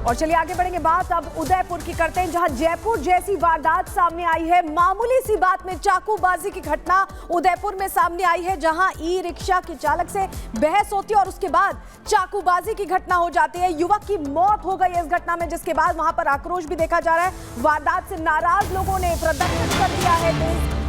और चलिए आगे बढ़ेंगे, बात अब उदयपुर की करते हैं, जहां जयपुर जैसी वारदात सामने आई है। मामूली सी बात में चाकूबाजी की घटना उदयपुर में सामने आई है, जहां ई रिक्शा के चालक से बहस होती है और उसके बाद चाकूबाजी की घटना हो जाती है। युवक की मौत हो गई इस घटना में, जिसके बाद वहां पर आक्रोश भी देखा जा रहा है। वारदात से नाराज लोगों ने प्रदर्शन कर दिया है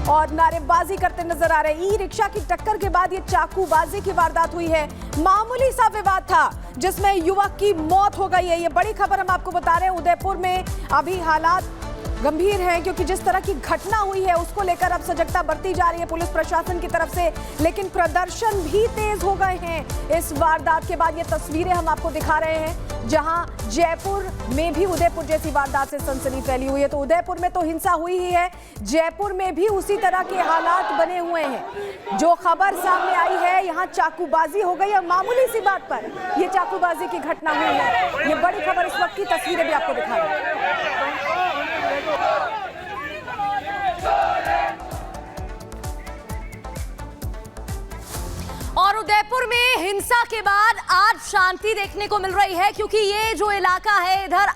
और नारेबाजी करते नजर आ रहे हैं। ई रिक्शा की टक्कर के बाद ये चाकूबाजी की वारदात हुई है। मामूली सा विवाद था जिसमें युवक की मौत हो गई है। ये बड़ी खबर हम आपको बता रहे हैं। उदयपुर में अभी हालात गंभीर हैं, क्योंकि जिस तरह की घटना हुई है उसको लेकर अब सजगता बरती जा रही है पुलिस प्रशासन की तरफ से, लेकिन प्रदर्शन भी तेज हो गए हैं इस वारदात के बाद। ये तस्वीरें हम आपको दिखा रहे हैं, जहां जयपुर में भी उदयपुर जैसी वारदात से सनसनी फैली हुई है। तो उदयपुर में तो हिंसा हुई ही है, जयपुर में भी उसी तरह के हालात बने हुए हैं। जो खबर सामने आई है, यहाँ चाकूबाजी हो गई है, मामूली सी बात पर यह चाकूबाजी की घटना हुई है। ये बड़ी खबर, इस वक्त की तस्वीरें भी आपको दिखा रहे हैं। और उदयपुर में हिंसा के बाद आज शांति देखने को मिल रही है, क्योंकि ये जो इलाका है, इधर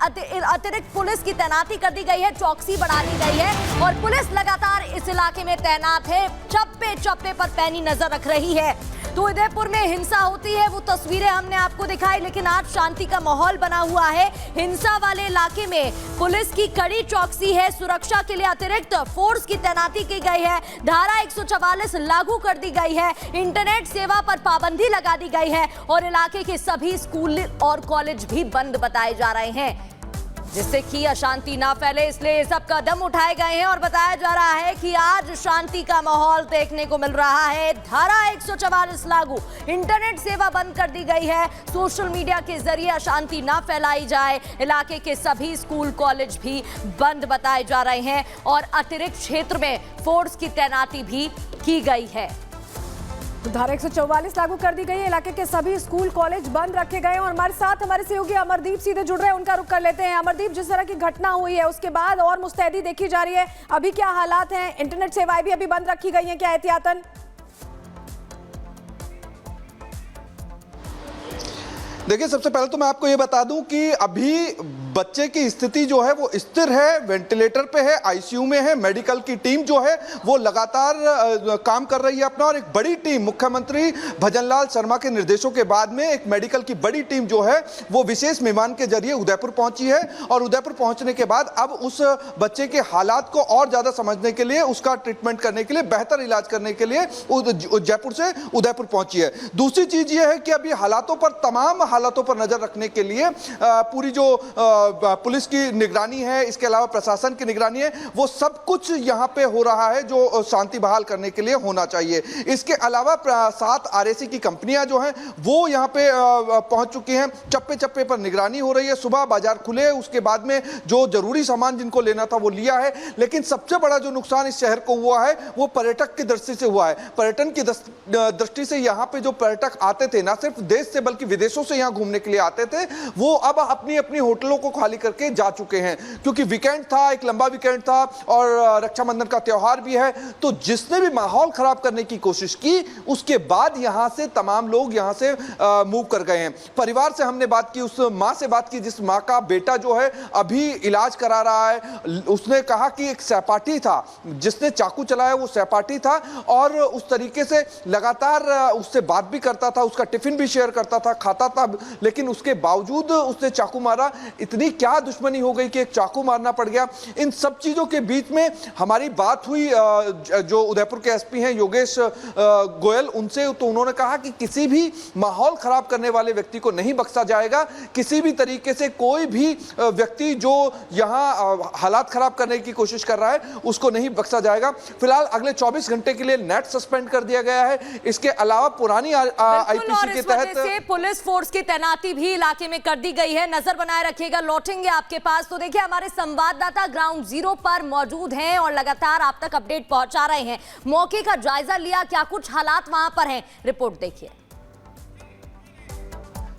अतिरिक्त पुलिस की तैनाती कर दी गई है, चौकसी बढ़ा दी गई है और पुलिस लगातार इस इलाके में तैनात है, चप्पे चप्पे पर पैनी नजर रख रही है। तो उदयपुर में हिंसा होती है, वो तस्वीरें हमने आपको दिखाई, लेकिन आज शांति का माहौल बना हुआ है। हिंसा वाले इलाके में पुलिस की कड़ी चौकसी है, सुरक्षा के लिए अतिरिक्त फोर्स की तैनाती की गई है, धारा 144 लागू कर दी गई है, इंटरनेट सेवा पर पाबंदी लगा दी गई है और इलाके के सभी स्कूल और कॉलेज भी बंद बताए जा रहे हैं, जिससे कि अशांति ना फैले, इसलिए सब कदम उठाए गए हैं। और बताया जा रहा है कि आज शांति का माहौल देखने को मिल रहा है। धारा 144 लागू, इंटरनेट सेवा बंद कर दी गई है, सोशल मीडिया के जरिए अशांति ना फैलाई जाए, इलाके के सभी स्कूल कॉलेज भी बंद बताए जा रहे हैं और अतिरिक्त क्षेत्र में फोर्स की तैनाती भी की गई है। तो धारा 144 लागू कर दी गई है, इलाके के सभी स्कूल कॉलेज बंद रखे गए हैं। और हमारे साथ हमारे सहयोगी अमरदीप सीधे जुड़ रहे हैं, उनका रुख कर लेते हैं। अमरदीप, जिस तरह की घटना हुई है उसके बाद और मुस्तैदी देखी जा रही है, अभी क्या हालात हैं? इंटरनेट सेवाएं भी अभी बंद रखी गई हैं क्या एहतियातन? देखिए, सबसे पहले तो मैं आपको ये बता दूं कि अभी बच्चे की स्थिति जो है वो स्थिर है, वेंटिलेटर पे है, आईसीयू में है। मेडिकल की टीम जो है वो लगातार काम कर रही है अपना, और एक बड़ी टीम मुख्यमंत्री भजनलाल शर्मा के निर्देशों के बाद में एक मेडिकल की बड़ी टीम जो है वो विशेष विमान के जरिए उदयपुर पहुंची है। और उदयपुर पहुंचने के बाद अब उस बच्चे के हालात को और ज्यादा समझने के लिए, उसका ट्रीटमेंट करने के लिए, बेहतर इलाज करने के लिए जयपुर से उदयपुर पहुंची है। दूसरी चीज ये है कि अभी हालातों पर, तमाम हालातों पर नजर रखने के लिए पूरी जो पुलिस की निगरानी है, इसके अलावा प्रशासन की निगरानी है, वो सब कुछ यहां पे हो रहा है जो शांति बहाल करने के लिए होना चाहिए। इसके अलावा 7 आरएसी की कंपनियां जो हैं वो यहां पे पहुंच चुकी हैं, चप्पे चप्पे पर निगरानी हो रही है। सुबह बाजार खुले, उसके बाद में जो जरूरी सामान जिनको लेना था वो लिया है। लेकिन सबसे बड़ा जो नुकसान इस शहर को हुआ है वो पर्यटक की दृष्टि से हुआ है। पर्यटन की दृष्टि से यहाँ पे जो पर्यटक आते थे, ना सिर्फ देश से बल्कि विदेशों से यहाँ घूमने के लिए आते थे, वो अब अपनी अपनी होटलों को खाली करके जा चुके हैं, क्योंकि वीकेंड था, एक लंबा वीकेंड था और रक्षाबंधन का त्योहार भी है। तो जिसने भी माहौल खराब करने की कोशिश की, उसके बाद यहां से तमाम लोग यहां से मूव कर गए हैं। परिवार से हमने बात की, उस मां से बात की जिस मां का बेटा जो है अभी इलाज करा रहा है। उसने कहा कि एक सहपाठी था जिसने चाकू चलाया, वो सहपाठी था और उस तरीके से लगातार उससे बात भी करता था, उसका टिफिन भी शेयर करता था, खाता था, लेकिन उसके बावजूद उसने चाकू मारा। इतनी क्या दुश्मनी हो गई कि एक चाकू मारना पड़ गया। इन सब चीजों के बीच में हमारी बात हुई जो उदयपुर के एसपी हैं योगेश गोयल, उनसे, तो उन्होंने कहा कि किसी भी माहौल खराब करने वाले व्यक्ति को नहीं बख्शा जाएगा। किसी भी तरीके से कोई भी व्यक्ति जो यहां हालात खराब करने की कोशिश कर रहा है उसको नहीं बख्शा जाएगा। फिलहाल अगले 24 घंटे के लिए नेट सस्पेंड कर दिया गया है। इसके अलावा पुरानी आईपीसी के तहत पुलिस फोर्स की तैनाती भी इलाके में कर दी गई है। नजर बनाए रखिएगा, लौटेंगे आपके पास। तो देखिए, हमारे संवाददाता ग्राउंड जीरो पर मौजूद हैं और लगातार आप तक अपडेट पहुंचा रहे हैं। मौके का जायजा लिया, क्या कुछ हालात वहां पर हैं, रिपोर्ट देखिए।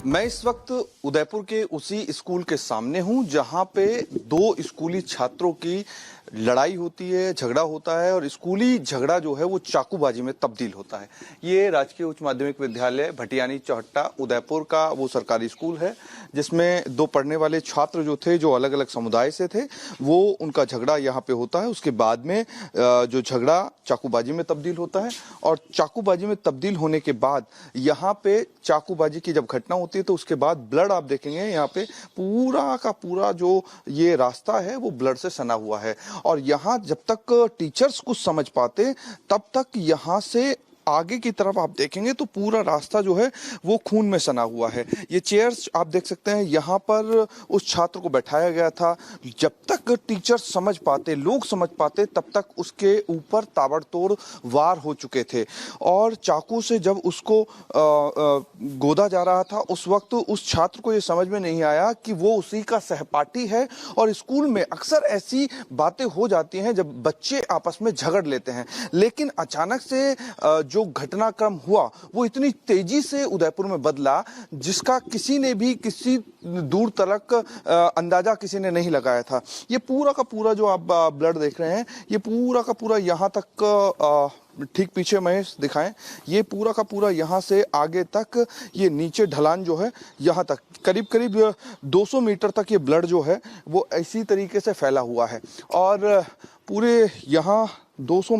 मैं इस वक्त उदयपुर के उसी स्कूल के सामने हूं जहां पे 2 स्कूली छात्रों की लड़ाई होती है, झगड़ा होता है और स्कूली झगड़ा जो है वो चाकूबाजी में तब्दील होता है। ये राजकीय उच्च माध्यमिक विद्यालय भटियानी चौहट्टा उदयपुर का वो सरकारी स्कूल है जिसमें दो पढ़ने वाले छात्र जो थे, जो अलग अलग समुदाय से थे, वो उनका झगड़ा यहाँ पे होता है। उसके बाद में जो झगड़ा चाकूबाजी में तब्दील होता है और चाकूबाजी में तब्दील होने के बाद यहाँ पे चाकूबाजी की जब घटना होती है तो उसके बाद ब्लड आप देखेंगे यहाँ पे पूरा का पूरा जो ये रास्ता है वो ब्लड से सना हुआ है। और यहाँ जब तक टीचर्स कुछ समझ पाते तब तक यहाँ से आगे की तरफ आप देखेंगे तो पूरा रास्ता जो है वो खून में सना हुआ है। ये चेयर्स आप देख सकते हैं, यहाँ पर उस छात्र को बैठाया गया था। जब तक टीचर्स समझ पाते, लोग समझ पाते, तब तक उसके ऊपर ताबड़तोड़ वार हो चुके थे और चाकू से जब उसको गोदा जा रहा था उस वक्त उस छात्र को ये समझ में नहीं आया कि वो उसी का सहपाठी है। और स्कूल में अक्सर ऐसी बातें हो जाती हैं जब बच्चे आपस में झगड़ लेते हैं, लेकिन अचानक से जो घटनाक्रम हुआ वो इतनी तेजी से उदयपुर में बदला जिसका किसी ने भी किसी दूर तक अंदाजा किसी ने नहीं लगाया था। ये पूरा का पूरा जो आप ब्लड देख रहे हैं, ये पूरा का पूरा यहाँ तक ठीक पीछे महेश दिखाएं, ये पूरा का पूरा यहाँ से आगे तक ये नीचे ढलान जो है यहाँ तक करीब करीब 200 मीटर तक ये ब्लड जो है वो इसी तरीके से फैला हुआ है। और पूरे यहाँ 200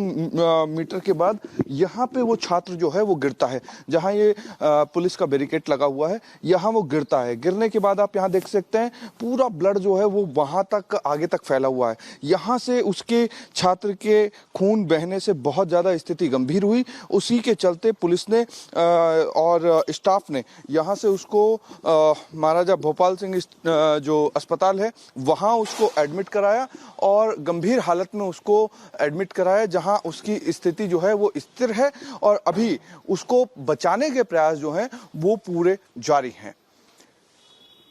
मीटर के बाद यहाँ पे वो छात्र जो है वो गिरता है, जहाँ ये पुलिस का बैरिकेड लगा हुआ है, यहाँ वो गिरता है। गिरने के बाद आप यहाँ देख सकते हैं पूरा ब्लड जो है वो वहाँ तक आगे तक फैला हुआ है। यहाँ से उसके छात्र के खून बहने से बहुत ज़्यादा स्थिति गंभीर हुई। उसी के चलते पुलिस ने और स्टाफ ने यहाँ से उसको महाराजा भोपाल सिंह जो अस्पताल है वहाँ उसको एडमिट कराया और गंभीर हालत में उसको एडमिट कराया, जहां उसकी स्थिति जो है वो स्थिर है और अभी उसको बचाने के प्रयास जो हैं वो पूरे जारी हैं।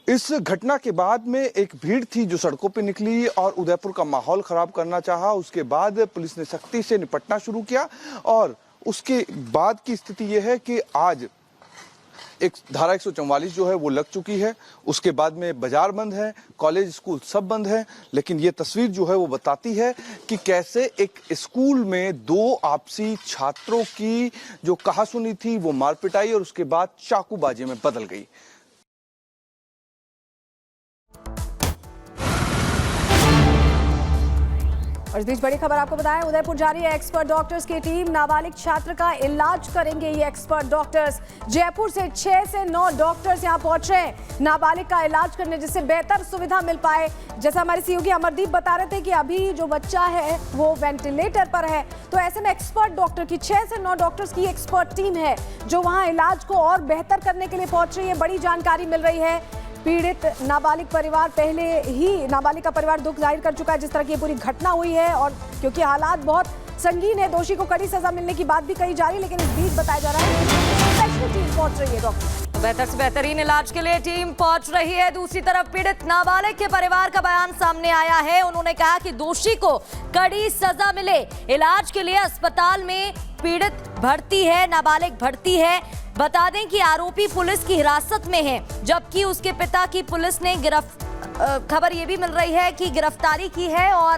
इस घटना के बाद में एक भीड़ थी जो सड़कों पे निकली और उदयपुर का माहौल खराब करना चाहा। उसके बाद पुलिस ने सख्ती से निपटना शुरू किया और उसके बाद की स्थिति यह है कि आज एक धारा 144 जो है वो लग चुकी है। उसके बाद में बाजार बंद है, कॉलेज स्कूल सब बंद है, लेकिन ये तस्वीर जो है वो बताती है कि कैसे एक स्कूल में दो आपसी छात्रों की जो कहासुनी थी वो मार पिटाई और उसके बाद चाकूबाजी में बदल गई। और इस बीच बड़ी खबर आपको बताएं, उदयपुर जा रही है एक्सपर्ट डॉक्टर्स की टीम। नाबालिग छात्र का इलाज करेंगे ये एक्सपर्ट डॉक्टर्स। जयपुर से 6 से 9 डॉक्टर्स यहां पहुंच रहे हैं नाबालिग का इलाज करने, जिससे बेहतर सुविधा मिल पाए। जैसा हमारे सीओगी अमरदीप बता रहे थे कि अभी जो बच्चा है वो वेंटिलेटर पर है, तो ऐसे में एक्सपर्ट डॉक्टर की 6 से 9 डॉक्टर्स की एक्सपर्ट टीम है जो वहां इलाज को और बेहतर करने के लिए पहुंच रही है। बड़ी जानकारी मिल रही है। पीड़ित नाबालिग परिवार पहले ही नाबालिग का परिवार दुख जाहिर कर चुका है जिस तरह की ये पूरी घटना हुई है, और क्योंकि हालात बहुत संगीन है, दोषी को कड़ी सजा मिलने की बात भी कही जा रही है, लेकिन इस बीच बताया जा रहा है कि स्पेशल टीम पहुंच रही है डॉक्टर। बेहतर से बेहतरीन इलाज के लिए टीम पहुंच रही है। दूसरी तरफ पीड़ित नाबालिग के परिवार का बयान सामने आया है। उन्होंने कहा कि दोषी को कड़ी सजा मिले। इलाज के लिए अस्पताल में पीड़ित भर्ती है, नाबालिग भर्ती है। बता दें कि आरोपी पुलिस की हिरासत में है, जबकि उसके पिता की पुलिस ने खबर ये भी मिल रही है कि गिरफ्तारी की है और